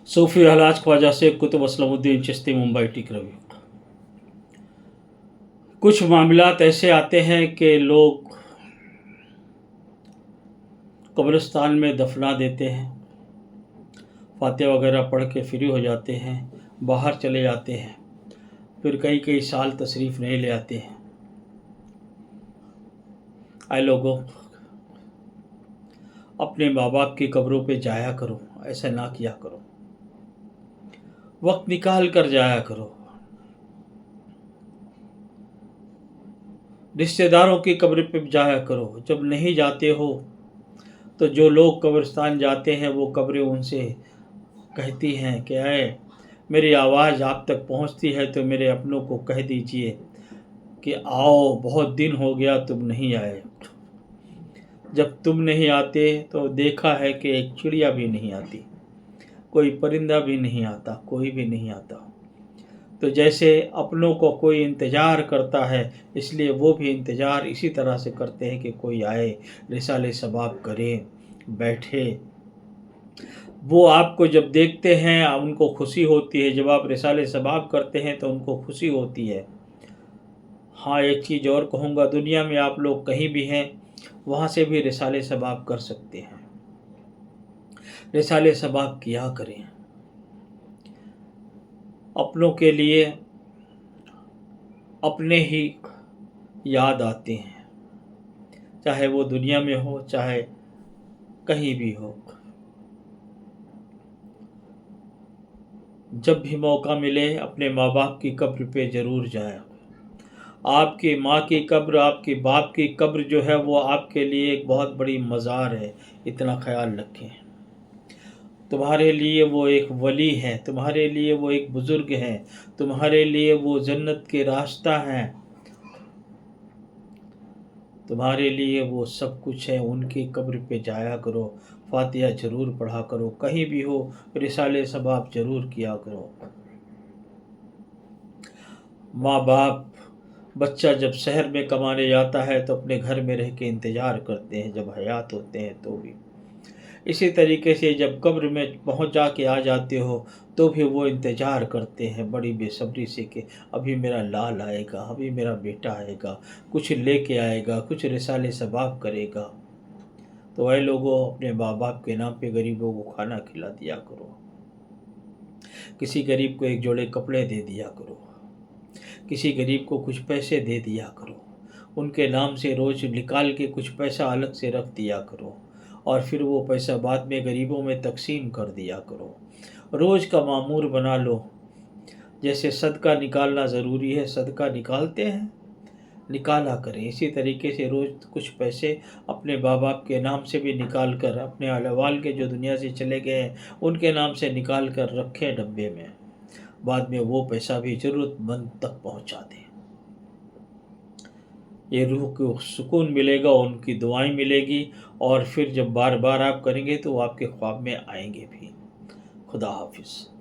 सूफी haulage Khwaja Sheikh Qutub असलमुद्दीन Chishti Mumbai टिक रवि। कुछ मामलात ऐसे आते हैं कि लोग कब्रिस्तान में दफना देते हैं, फातिहा वगैरह पढ़ के फ्री हो जाते हैं, बाहर चले जाते हैं, फिर कई कई साल तशरीफ़ नहीं ले आते हैं। आए लोगों, अपने माँ बाप की कब्रों पे जाया करो, ऐसा ना किया करो, वक्त निकाल कर जाया करो। रिश्तेदारों की कब्र पे जाया करो। जब नहीं जाते हो तो जो लोग कब्रिस्तान जाते हैं वो कब्रें उनसे कहती हैं कि आए मेरी आवाज़ आप तक पहुंचती है तो मेरे अपनों को कह दीजिए कि आओ, बहुत दिन हो गया तुम नहीं आए। जब तुम नहीं आते तो देखा है कि एक चिड़िया भी नहीं आती, कोई परिंदा भी नहीं आता, कोई भी नहीं आता। तो जैसे अपनों को कोई इंतज़ार करता है, इसलिए वो भी इंतज़ार इसी तरह से करते हैं कि कोई आए, रिसाले सबाब करे, बैठे। वो आपको जब देखते हैं उनको खुशी होती है, जब आप रिसाले सबाब करते हैं तो उनको खुशी होती है। हाँ, एक चीज़ और कहूँगा, दुनिया में आप लोग कहीं भी हैं वहाँ से भी रिसाले सबाब कर सकते हैं। रिसाले सबाब किया करें। अपनों के लिए अपने ही याद आते हैं, चाहे वो दुनिया में हो चाहे कहीं भी हो। जब भी मौका मिले अपने माँ बाप की कब्र पे ज़रूर जाएं। आपकी माँ की कब्र, आपके बाप की कब्र जो है वो आपके लिए एक बहुत बड़ी मज़ार है, इतना ख्याल रखें। तुम्हारे लिए वो एक वली है, तुम्हारे लिए वो एक बुज़ुर्ग है, तुम्हारे लिए वो जन्नत के रास्ता हैं, तुम्हारे लिए वो सब कुछ है। उनकी कब्र पे जाया करो, फातिहा ज़रूर पढ़ा करो, कहीं भी हो रिसाले सबाब ज़रूर किया करो। माँ बाप, बच्चा जब शहर में कमाने जाता है तो अपने घर में रह के इंतज़ार करते हैं, जब हयात होते हैं तो भी। इसी तरीके से जब कब्र में पहुंच जा के आ जाते हो तो भी वो इंतज़ार करते हैं बड़ी बेसब्री से कि अभी मेरा लाल आएगा, अभी मेरा बेटा आएगा, कुछ लेके आएगा, कुछ रिसाले सबाब करेगा। तो वह लोगों, अपने माँ बाप के नाम पे गरीबों को खाना खिला दिया करो, किसी गरीब को एक जोड़े कपड़े दे दिया करो, किसी गरीब को कुछ पैसे दे दिया करो, उनके नाम से रोज़ निकाल के कुछ पैसा अलग से रख दिया करो और फिर वो पैसा बाद में गरीबों में तकसीम कर दिया करो। रोज़ का मामूर बना लो। जैसे सदका निकालना ज़रूरी है, सदका निकालते हैं, निकाला करें। इसी तरीके से रोज़ कुछ पैसे अपने माँ बाप के नाम से भी निकाल कर, अपने अहवाल के जो दुनिया से चले गए हैं उनके नाम से निकाल कर रखें डब्बे में, बाद में वो पैसा भी ज़रूरतमंद तक पहुंचा दें। ये रूह को सुकून मिलेगा, उनकी दुआएं मिलेगी और फिर जब बार बार आप करेंगे तो वो आपके ख्वाब में आएंगे भी। खुदा हाफिज़।